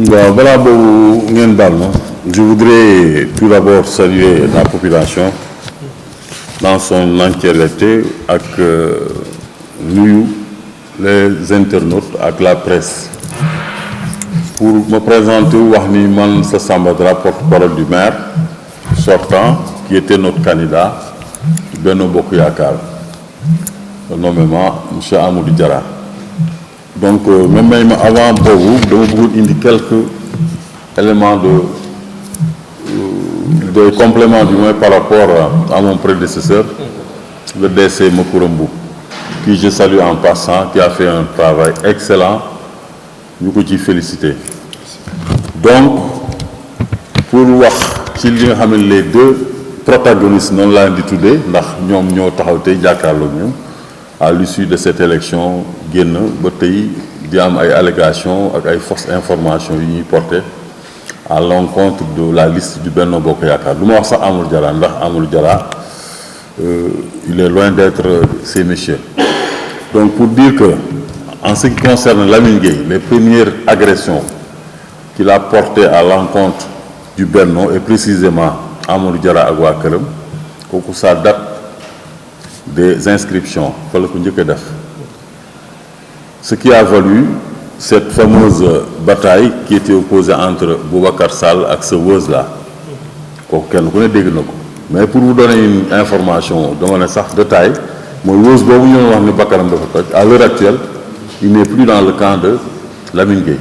Bon, voilà, je voudrais tout d'abord saluer la population dans son entièreté avec nous, les internautes, avec la presse. Pour me présenter, Wahni Man Sassambadra, porte-parole du maire sortant, qui était notre candidat, Beno Bokuyakal, nommément M. Amadou Diarra. Donc, même avant vous, je vous indiquer quelques éléments de complément du moins par rapport à mon prédécesseur, le DC Mokurumbu, qui je salue en passant, qui a fait un travail excellent. Nous pouvons féliciter. Donc, pour voir les deux protagonistes, non l'un du tout, à l'issue de cette élection, il y a des allégations et des fausses informations portées à l'encontre de la liste du Benno Bokk Yakaar. Amadou Diarra, il est loin d'être ces messieurs. Donc pour dire que, en ce qui concerne Lamine Gueye, les premières agressions qu'il a portées à l'encontre du Benno, et précisément Amadou Diarra à Guakerem, ça date des inscriptions. Ce qui a valu cette fameuse bataille qui était opposée entre Boubacar Sall et ce Woz-là. Mais pour vous donner une information de taille, à l'heure actuelle, il n'est plus dans le camp de Lamine Gueye.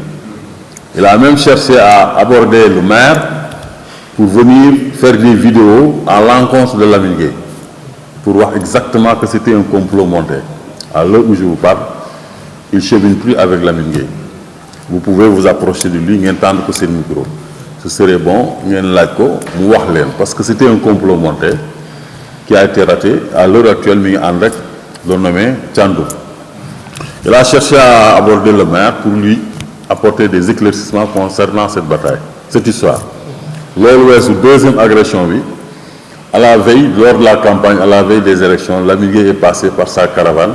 Il a même cherché à aborder le maire pour venir faire des vidéos à l'encontre de Lamine Gueye, pour voir exactement que c'était un complot monté. À l'heure où je vous parle, il ne chemine plus avec Lamine Gueye. Vous pouvez vous approcher de lui, entendre que c'est le micro. Ce serait bon, parce que c'était un complot monté qui a été raté. À l'heure actuelle, André le nommé Tchandou. Il a cherché à aborder le maire pour lui apporter des éclaircissements concernant cette bataille, cette histoire. Lors de la deuxième agression, à la veille, lors de la campagne, à la veille des élections, Lamine Gueye est passé par sa caravane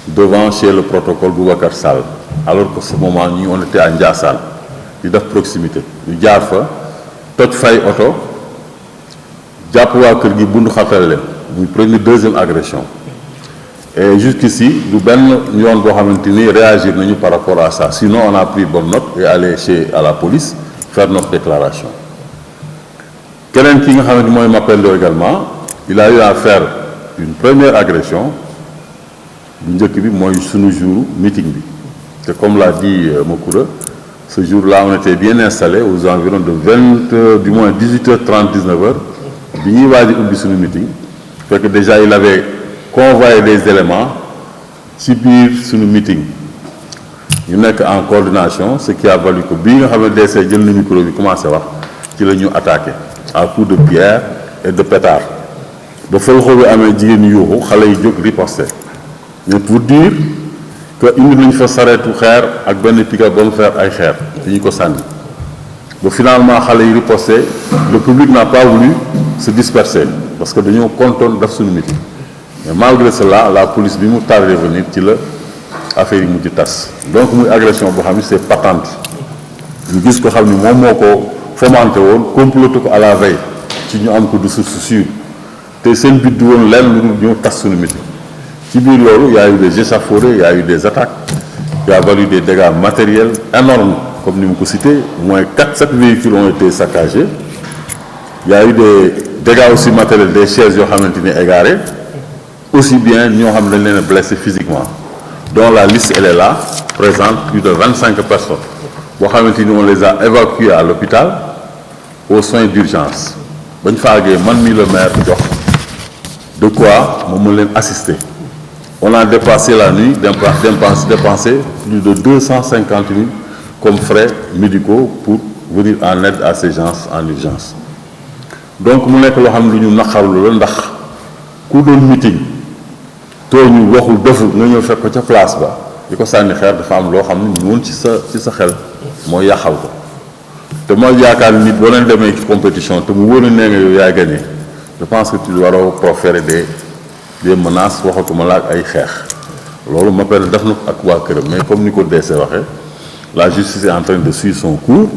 devant chez le protocole Boubacar Sall. Alors qu'à ce moment, nous, on était à Ndiassane, de proximité. Nous avons fait tout faille auto, nous avons fait une première, deuxième agression. Et jusqu'ici, nous avons réagi par rapport à ça. Sinon, on a pris bonne note et allé à la police faire notre déclaration. Quelqu'un qui m'appelle également, il a eu à faire une première agression. Meeting. Comme l'a dit Mokoura, ce jour-là, on était bien installés aux environs de du moins 18h30, 19h. Il a dit sur le meeting. Fait que déjà, il avait convoyé des éléments sur le meeting. Il n'est qu'en coordination, ce qui a valu que bien le micro commence à voir qu'il a attaqué à coups de pierre et de pétard. Donc, il faut que riposter. Mais pour dire qu'il faut s'arrêter pour faire avec ben pica bon faire ay xer dañu ko sandi bo finalement xalé yi riposté, le public n'a pas voulu se disperser parce que dañu contone daf suñu meeting. Mais malgré cela la police bi mu tardé venir ci la affaire yi mu ci tass. Donc muy agression bo xamni c'est patente. Ñu gis ko xamni mom moko fomenté won comploté ko à la veille ci ñu am ko de source sûre. Té sen but du won lenn lu ñu tass suñu meeting. Il y a eu des échauffourées, il y a eu des attaques, il y a valu des dégâts matériels énormes, comme nous l'avons cité. Au moins 4-7 véhicules ont été saccagés. Il y a eu des dégâts aussi matériels, des chaises qui ont été égarées. Aussi bien, nous avons été blessés physiquement. Donc la liste, elle est là, présente plus de 25 personnes. On les a évacués à l'hôpital aux soins d'urgence. Bonne fois, le maire, de quoi on l'a assisté. On a dépassé la nuit, dépensé plus de 250 000 comme frais médicaux pour venir en aide à ces gens en urgence. Donc, nous avons dit que nous meeting, nous avons dit que nous avons fait une place. Nous avons dit que nous avons fait une compétition. Je pense que tu dois proférer des menaces waxatuma la ay xex lolu ma pere def na ak wa kërëm mais comme niko déssé waxé la justice est en train de suivre son cours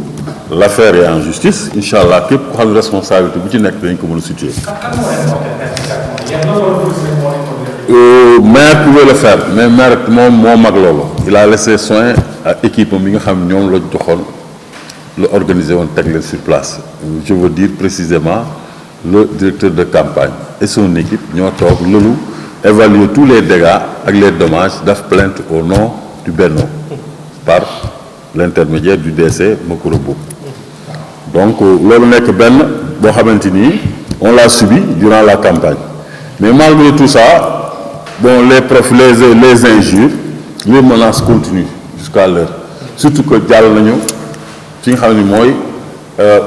l'affaire est en justice incha allah képp ku xam responsabilité bu ci nekk dañ ko mën a situer. Maire pouvait le faire mais maire moom moo mag loolu il a laissé soin à équipe bi nga xam ñoom la joxoon la organiser woon teg leen sur place je veux dire précisément le directeur de campagne et son équipe ñoo toog loolu évaluer tous les dégâts ak les dommages def plainte au nom du Benno par l'intermédiaire du DC Macoura Mboup donc loolu nekk benn boo xamante ni on l'a subi durant la campagne mais malgré tout ça bon les profs les injures les menaces continuent jusqu'à l'heure surtout que jàll nañu fi nga xam ni mooy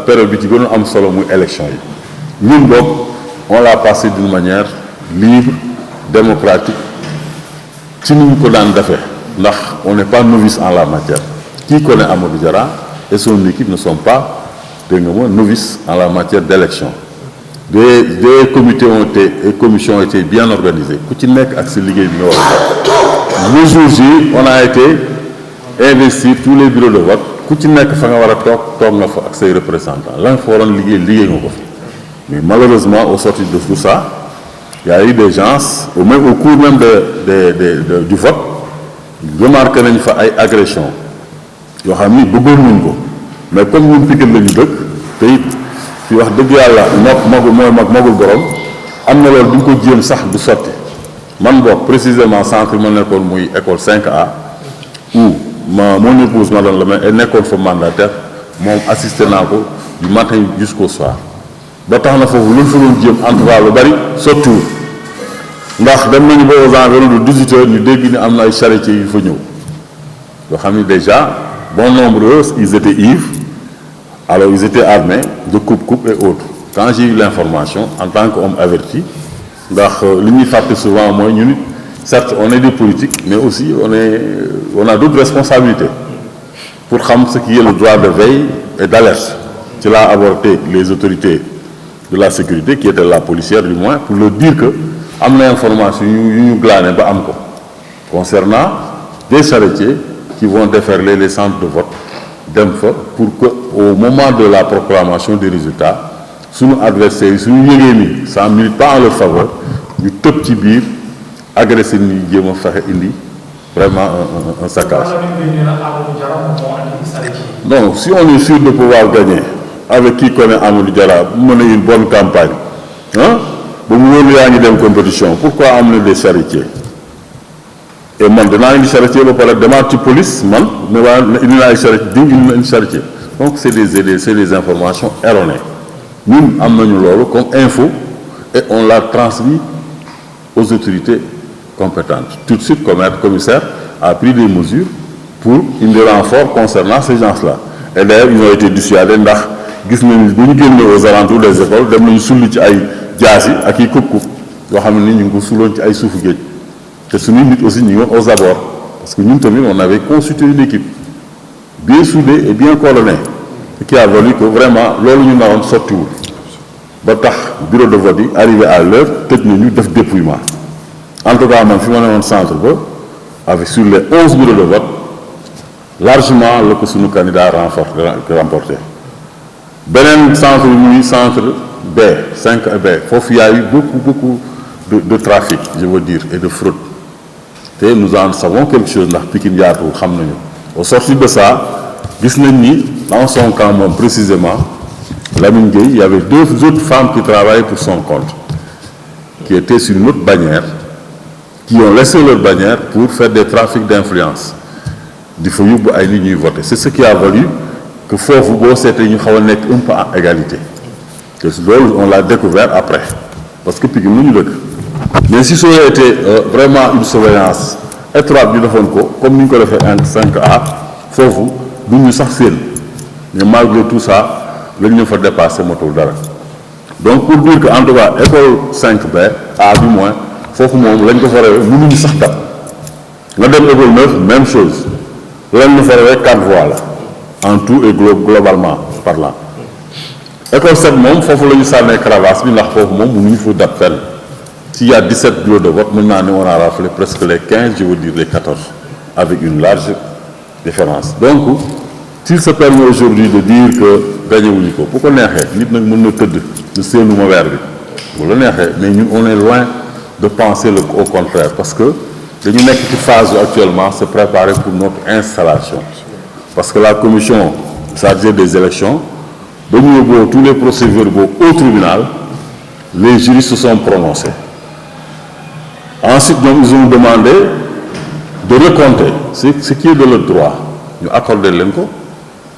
période bi ci gënoon am solo muy élection yi ñun boog on l'a passé d'une manière libre démocratique ci ni ñu ko daan defee ndax on n'est pas novice en la matière qui connaît Amadou Diarra et son équipe ne sont pas dégg nga moi novices en la matière d'élection des comités ont été et commissions ont été bien organisées ku ci nekk ak sa liggéey bi nga war a def le jour J on a été investir tous les bureaux de vote ku ci nekk fa nga war a toog nga fa ak say représentants la nga fa waroon liggéey nga ko fa mais malheureusement au sortir de tout ça il y a eu des gens au cours même du vote remarqué nañ fa ay agressions yoo xam ni bëggoon nañ ko mais comme ñun Pikine la ñu dëkk te it fi wax dëgg yàlla magul borom am na loolu du ñu ko jéem sax du sotti man boog précisément centre ma nekkoon muy école 5A où mon épouse ma doon la mais nekkoon fa mandataire moom assisté naa ko du matin jusqu'au soir ba tax na foofu lu ñu fa doon jéem en tout cas lu bari sottiwul ndax dem nañu ba aux environs de 18 heures ñu dégg ni am na ay charretiers yu fa ñëw yoo xam ni déjà bon nombre ils étaient ivres alors ils étaient armés de coupe-coupe et autres quand j'ai eu l'information en tant qu'homme averti ndax li ñuy fàtte souvent mooy ñu nit certes on est des politiques mais aussi on a d'autres responsabilités pour xam ce qui est le droit de veille et d'alerte ci laa aborder les autorités de la sécurité qui étaient la policière du moins pour leur dire que am na information yu ñu glané ba am ko concernant des charretiers qui vont déferler les centres de vote dem fa pour que au moment de la proclamation des résultats suñu adversaires yi suñu yëgee ni ça milite pas en leur faveur ñu tëb ci biir agressé ni jéem a fexe indi vraiment un saccage. Non, si on est sûr de pouvoir gagner avec qui connaît Amadou Diarra mener une bonne campagne ah ba mu wóor yaa ngi dem compétition pourquoi amener des charretiers et man danaa indi charretier ba pare demaat ci police man ne waa indi naa ay charretier diw indi na indi charretier donc c'est des informations erronées ñun am nañu loolu comme info et on l'a transmis aux autorités compétentes tout de suite commissaire a pris des mesures pour indi renfort concernant ces gens-là et d'ailleurs ils ont été dissuadés ndax gis nañu bu ñu génnee aux alentours des écoles dem nañu sulli ci ay jaas yi ak i kub-kub yoo xam ne ni ñu ngi ko suloon ci ay suufu géej te suñuy nit aussi ñu ngi woon aux abords parce que ñun tamit on avait constitué une équipe bien soudée et bien coordonnée qui a valu que vraiment loolu ñu naroon sottiwul ba tax bureau de vote yi arrivé à l'heure tëj nañu def dépouillement en tout cas man fi ma ne woon centre ba avec sur les 11 bureaux de vote largement la ko suñu candidat remporté beneen centre bi muy centre B 5B foofu y a eu beaucoup de trafic je veux dire et de fraude te nous en savons quelque chose ndax Pikine yaatu xam nañu au sortir de ça gis nañ ni dans son camp moom précisément Lamine Gueye il y avait deux autres femmes qui travaillaient pour son compte qui étaient sur une autre bannière qui ont laissé leur bannière pour faire des trafics d'influence di fa yóbbu ay nit ñuy voter c'est ce qui a valu que foofu boo seetee ñu xaw a nekk un peu à égalité te loolu on l'a découvert après parce que Pikine lu ñu dëkk mais si ça aurait été vraiment une surveillance étroite ñu defoon ko comme ni ñu ko defee en 5A foofu du ñu sax seen mais malgré tout ça lañ ñu fa dépassé motul dara donc pour dire que en tout cas école 5B A du moins foofu moom lañ ko fa rawee mënuñu sax tab nga dem école 9 même chose lañ ñu fa rawee 4 voies la en tout et globalement parlant école 7 moom foofu la ñu sànnee cravache bi ndax foofu moom mënuñu fa dab fenn s'il y a 17 bureaux de vote mën naa ne on a raflé presque les 15 je veux dire les 14 avec une large différence. Donc s'il se permet aujourd'hui de dire que gagné wuñu ko bu ko neexee nit nag mën na tëdd ne séenuma weer bi bu la neexee, mais ñun on est loin de penser au contraire, parce que dañu nekk ci phase actuellement se préparer pour notre installation, parce que la commission chargée des élections dañu yóbboo tous les procès-verbaux au tribunal, les juristes se sont prononcés. Ensuite ñoom ils ont demandé de recompter ce qui est de leur droit, ñu accordé leen ko.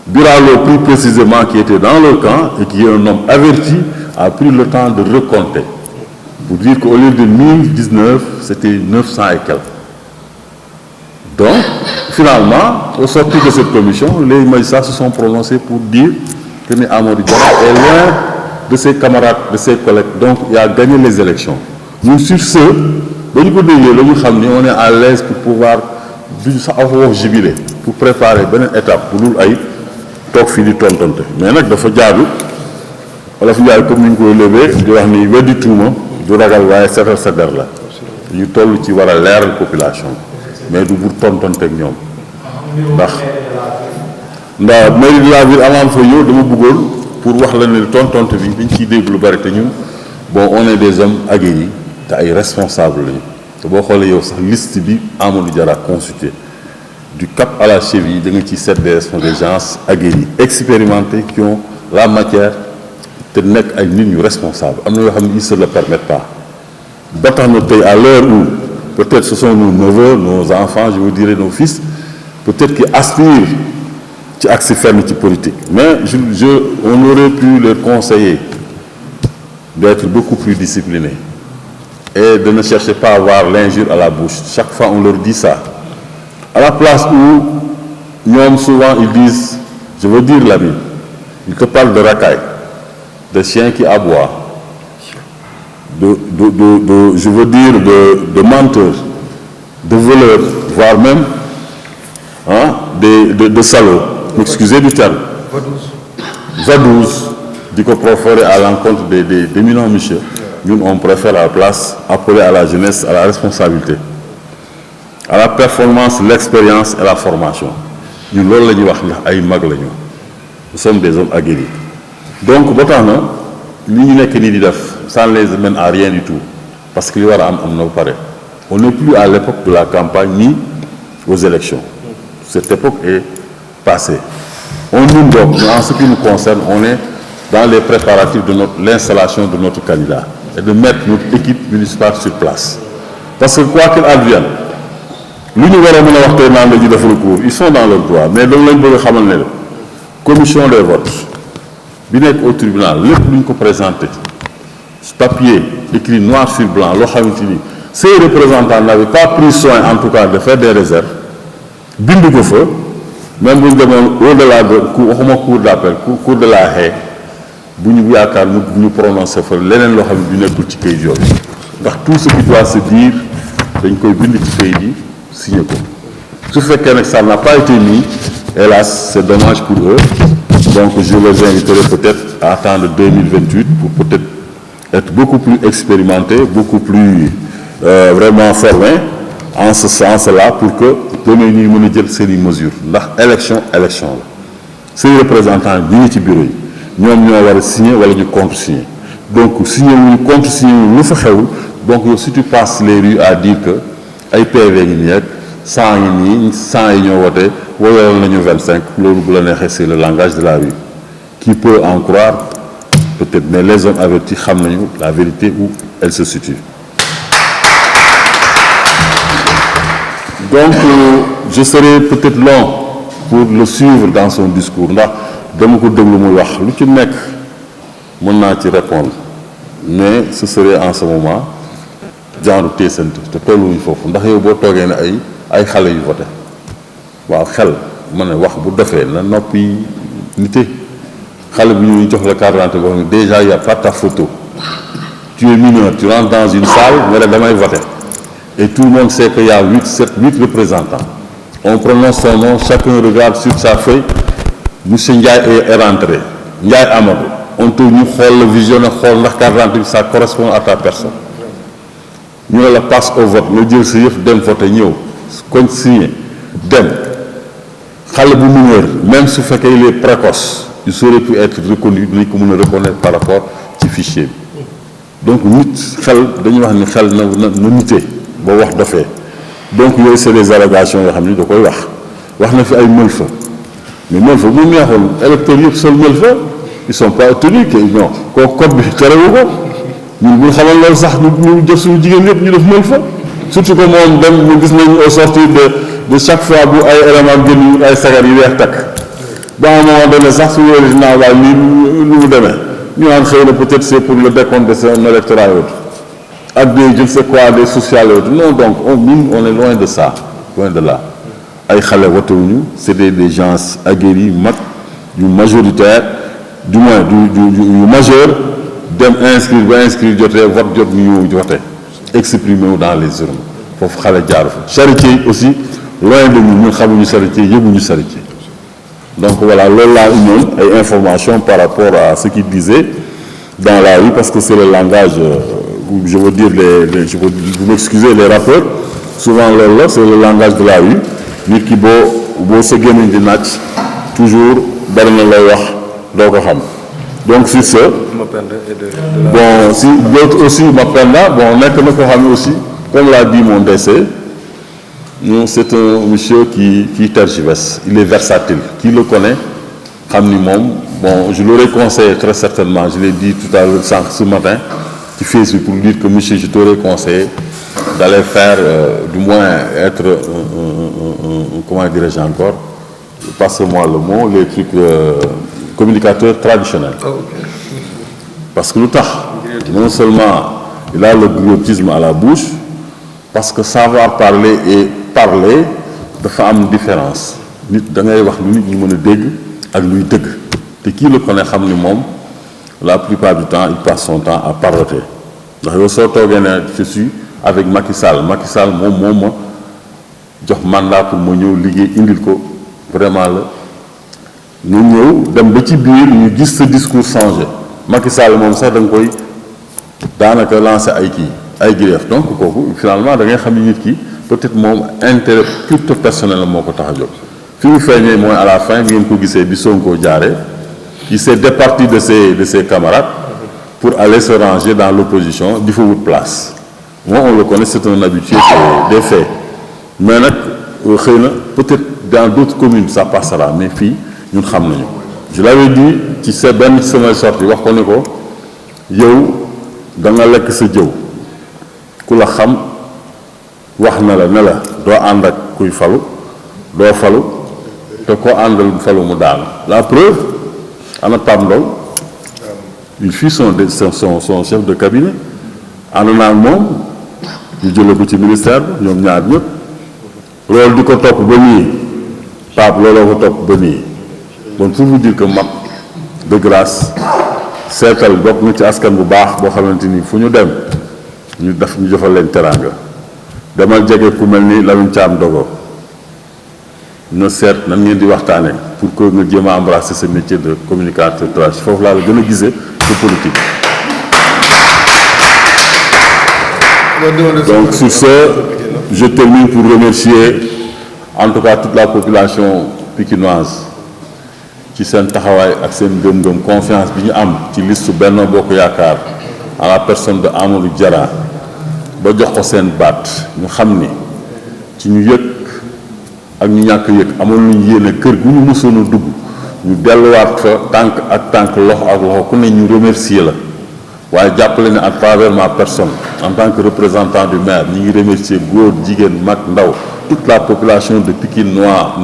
Biralo, plus précisément, qui était dans le camp et qui est un homme averti, a pris le temps de recompter pour dire qu'au lieu de 1019, c'était 900 et quelques. Donc, finalement, au sortir de cette commission, les magistrats se sont prononcés pour dire que Amadou Diarra est loin de ses camarades, de ses collègues. Donc, il a gagné les élections. Nous, sur ce, on est à l'aise pour pouvoir jubiler, pour préparer une étape pour nous. Toog fii di tontonte mais nag dafa jaadu wala fi jaay comme ni ñu koy lébee di wax ni weddi tuuma du ragal waaye seetal sa der la ñu toll ci war a leeral population mais du pour tontonte ak ñoom ndax mairie de la ville amaan fa yow dama bëggoon pour wax la ne tontonte bi dañ ciy dégg lu bari te ñun bon on est des hommes aguerris te ay responsables lañu te boo xoolee yow sax liste bi Amadou Diarra constitué du cap à la cheville, des gens aguerris, expérimentés, qui ont la matière de être responsables. Ils ne se le permettent pas. Dans notre pays, à l'heure où peut-être ce sont nos neveux, nos enfants, je vous dirais nos fils, peut-être qu'ils aspirent à accès ferme politique. Mais on aurait pu leur conseiller d'être beaucoup plus disciplinés et de ne chercher pas à avoir l'injure à la bouche. Chaque fois, on leur dit ça. À la place où, souvent, ils disent, je veux dire l'ami, ils te parlent de racailles, de chiens qui aboient, je veux dire, de menteurs, de voleurs, voire même de salauds, excusez du terme. Vadouze, dit qu'on profère à l'encontre des minants monsieur. Nous, on préfère à la place appeler à la jeunesse, à la responsabilité, à la performance, l'expérience et la formation. Nous, nous sommes des hommes aguerris. Donc, ça ne les amène à rien du tout. Parce qu'il y aura un pareil. On n'est plus à l'époque de la campagne ni aux élections. Cette époque est passée. En ce qui nous concerne, on est dans les préparatifs de l'installation de notre candidat et de mettre notre équipe municipale sur place. Parce que quoi qu'il advienne, ils sont dans leur droit, mais dans la commission des votes, au tribunal, le plus qu'on présente, ce papier écrit noir sur blanc, ces représentants n'avaient pas pris soin en tout cas de faire des réserves, même au-delà de cours d'appel, cours de la haie, nous prononcer tout ce qui doit se dire, signé. Ce fait que ça n'a pas été mis, hélas, c'est dommage pour eux. Donc je les inviterai peut-être à attendre 2028 pour peut-être être beaucoup plus expérimentés, beaucoup plus vraiment formés en ce sens-là pour que demain nous puissions dire ces mesures. L'élection. Ces représentants du bureau, nous avons signé ou nous contre-signé. Donc signer ou contre-signer, nous faisons. Donc si tu passes les rues à dire que ay PV ngi ak 100 ngi 100 yi ñoo woté woyal nañu 25 lolu bu la nexé c'est le langage de la rue qui peut en croire peut-être mais les hommes avertis xam nañu la vérité où elle se situe. Donc je serai peut-être long pour le suivre dans son discours ndax dama ko déglu muy wax lu ci nekk mën naa ci répondre mais ce serait en ce moment genre teesante te tolluwuñ foofu ndax yow boo toogee ne ay xale yu voté waaw xel ma ne wax bu defee na noppi nité xale bu ñu jox la carte d'identité boo xam ne déjà y a pas ta photo tu es mineur tu rentres dans une salle nga ne damay voté et tout le monde sait qu'il y a 8 représentants on prononce son nom chacun regarde sur sa feuille monsieur Ndiaye est rentré Ndiaye Amadou on te ñu xool la visionné xool ndax carte d'identité ça correspond à ta personne. Nous la passe au vote, nous disons que nous dem voter, nous signer, dem. xale bu mineur même su fekkee il est précoce il saurait pu être reconnu dinañ ko mën a reconnaître par rapport ci fichier bi donc nit xel dañuy wax ni xel na nite boo wax dofee donc yooyu c'est des allégations yoo xam ni da koy wax na fi ay mëlfa mais mëlfa bu neexoon électeurs yëpp sol mëlfa ils sont pas tenus que non kooku code bi terewu ko ñun bu xamal loolu sax ñu jëf suñu jigéen yëpp ñu def mëlfa surtout que moom dem ñu gis nañu au sortir de chaque fois bu ay élément génn ay sagar yi weex takk ba à un moment donné sax su wéeri dinaa waay lii lu mu demee ñu naan xëy na peut-être c'est pour le décompte de son électorat et autres ak des je ne sais quoi des sociales et autres non donc on est loin de ça loin de là ay xale watewuñu c'est des gens aguerris mag yu majoritaire du moins du majeur dem inscrire jotee vote jot ñu vote exprimer wu dans les urnes foofu xale jaaru fa charité aussi loin de ñun xamuñu charité yëguñu charité donc voilà loolu laa amoon ay informations par rapport à ce qu'il disait dans la rue parce que c'est le langage je veux dire vous m'excusez les rappeurs souvent loolu la c'est le langage de la rue nit ki boo sa gémmiñ di naaj toujours bari na lay wax doo ko xam donc sur ce bon si l'autre aussi Mapenda bon nekk na ko xam aussi comme l'a dit mon décès c'est un monsieur qui tergiverse il est versatile qui le connaît xam ni moom bon je l'aurais conseillé très certainement je l'ai dit tout à l'heure sànq ce matin ci Facebook pour dire que monsieur je t'aurais conseillé d'aller faire du moins être comment dirais-je encore passe-moi le mot les trucs communicateurs traditionnels parce que lu tax non seulement il a le griotisme à la bouche parce que savoir parler et parler dafa am différence nit da ngay wax lu nit ñi mën a dégg ak luy dëgg te kii la connaît xam ni moom la plupart du temps il passe son temps à parloter ndax yow soo toogee ne je suis avec Macky Sall moom ma jox mandat pour ma ñëw liggéey indil ko vraiment la ñu ñëw dem ba ci biir ñu gis sa discours changé Macky Sall moom sax da nga koy daanaka lancer ay grief donc kooku finalement da ngay xam ni nit ki peut-être moom intérêt plutôt personnel moo ko tax a jóg fi mu feeñee mooy à la fin bi ngeen ko gisee bi Sonko jaaree il s'est départi de ses camarades pour aller se ranger dans l'opposition di fa wut place moi on le connaît c'est un habitué des faits mais nag xëy na peut-être dans d'autres communes ça passera mais fii ñun xam nañu je l'avais dit ci sa benn samay sorti wax ko ni ko yow da nga lekk sa jëw ku la xam wax na la ne la doo ànd ak kuy falu doo falu te koo àndal falu mu daanu la preuve ana Pape Ndong il fut son chef de cabinet ànd naa moom ñu jële ko ci ministère bi ñoom ñaar ñëpp loolu di ko topp ba nii Pape looloo ko topp ba nii bon pour vous dire que mag de grâce seetal bokk na ci askan bu baax boo xamante ni fu ñu dem ñu defal leen teraanga demal jege ku mel ni Lamine Thiam Dogo na seet nan ngeen di waxtaane pour que nga jéem a embrasser ce métier de communicateur traditionnel foofu laa la gën a gisee de politique. Donc sur ce je termine pour remercier en tout cas toute la population pikinoise ci seen taxawaay ak seen gëm-gëm confiance bi ñu am ci liste Benno Bokk Yaakaar à la personne de Amadou Diarra ba jox ko seen baat ñu xam ni ci ñu yëg ak ñu ñàkk yëg amoon nañu yéene kër gu ñu mësoon a dugg ñu delluwaat fa tànk ak tànk loxo ak loxo ku ne ñu remercier la waaye jàppale ne à travers ma personne en tant que représentant du maire ñi ngi remercier góor jigéen mag ndaw toute la population de Pikine Nord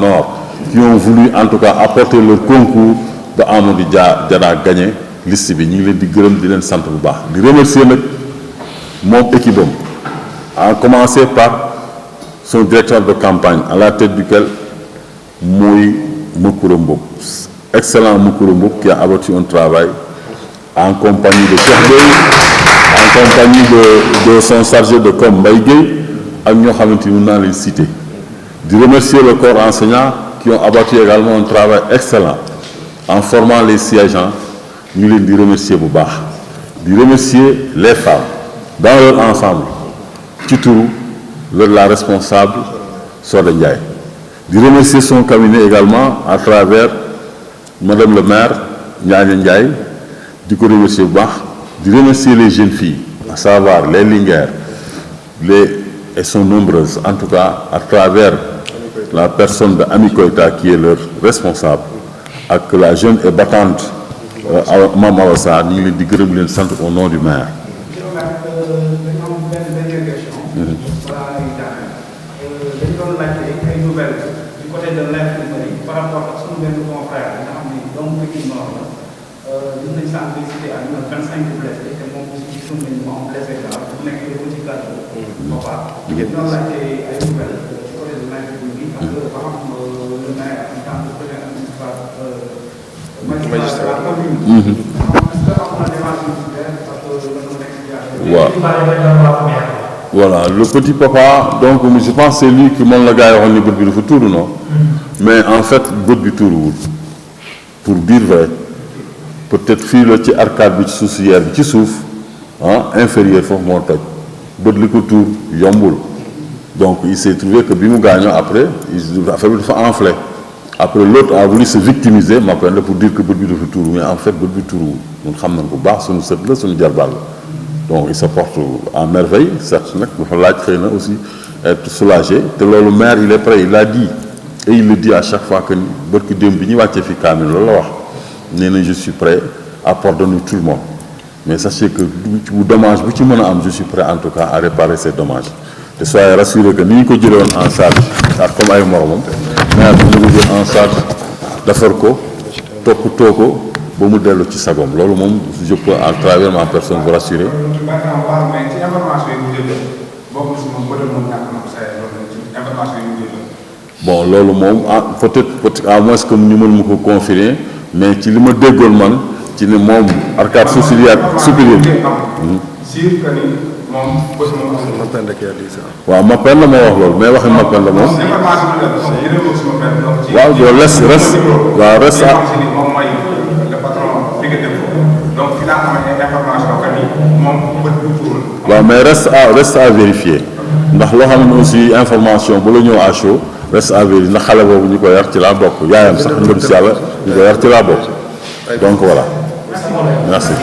qui ont voulu en tout cas apporter leur concours ba Amadou Diarra gagné liste bi ñu ngi leen di gërëm di leen sant bu baax di remercier nag moom équipe am en commencer par son directeur de campagne à la tête duquel muy Makoura Mboup excellent Makoura Mboup qui a abattu un travail en compagnie de Cheikh Gueye en compagnie de son chargé de com Mbaye Gueye ak ñoo xamante ni mën naa leen citer di remercier le corps enseignant qui ont abattu également un travail excellent en formant les siégeants ñu leen di remercier bu baax di remercier les femmes dans leur ensemble ci turu la responsable Soda Ndiaye di remercier son cabinet également à travers madame le maire Ndiaye Ndiaye di ko remercier bu baax di remercier les jeunes filles à savoir les Linguères elles sont nombreuses en tout cas à travers la personne de Ami Koïta qui est leur responsable ak la jeune et battante Mame Awa Sarr ñu ngi leen di gërëm leen sant au nom du maire. par rapport ak suñu benn confrère bi nga xam ne doomu Pikine Nord la gis nañ sànq day cité ak 25 blessés te moom aussi gis nañ mu am blessé grave bu nekk yëpp ci cadre Papa. ngeen doon laajte ay nouvelles ci côté de l'infirmerie bi ak ba xam le maire en tant que premier magistrat la commune. est-ce que am na démarche militaire parce que dañoo nekk situation. Voilà, le petit papa, donc je pense que c'est lui qui m'a dit que bët bi dafa tuuru non. Mais en fait bët bi tuuruwul pour dire vrai peut-être fii la ci arcade bi ci suuf si bi ci suuf inférieur foofu moo toj bët li ko tuur yombul donc il s'est trouvé que bi mu gaañoo après affaire bi dafa enflé après l'autre a voulu se victimiser ma peine pour dire que bët bi dafa tuuru mais en fait bët bi tuuruwul ñun xam nañ ko baax suñu sët la suñu jarbaal la. Donc il se porte à merveille, certes, il faut aussi être soulagé. Le maire, il est prêt, il l'a dit. Et il le dit à chaque fois que je suis prêt à pardonner tout le monde. Mais sachez que je suis prêt en tout cas à réparer ces dommages. Et soyez rassurés que nous avons en charge, comme avec moi, mais nous avons en charge d'affaires Toko. Bon modèle ci sagom loolu moom je peux à travers ma personne vous rassurer. Bon loolu moom peut-être à moins que ñu mën ma ko confirmer mais ci li ma déggoon man ci ne moom arcade supérieure. waaw ma pen la ma wax loolu mais waxi ma pen la moom. waaw loolu reste donc finalement mais reste à vérifier ndax loo xam ne aussi information bu la ñëw à chaud reste à vérifier ndax xale boobu ñu ko yar ci laa bokk yaayam sax ndëm si yàlla ñu ko yar ci laa bokk donc voilà merci.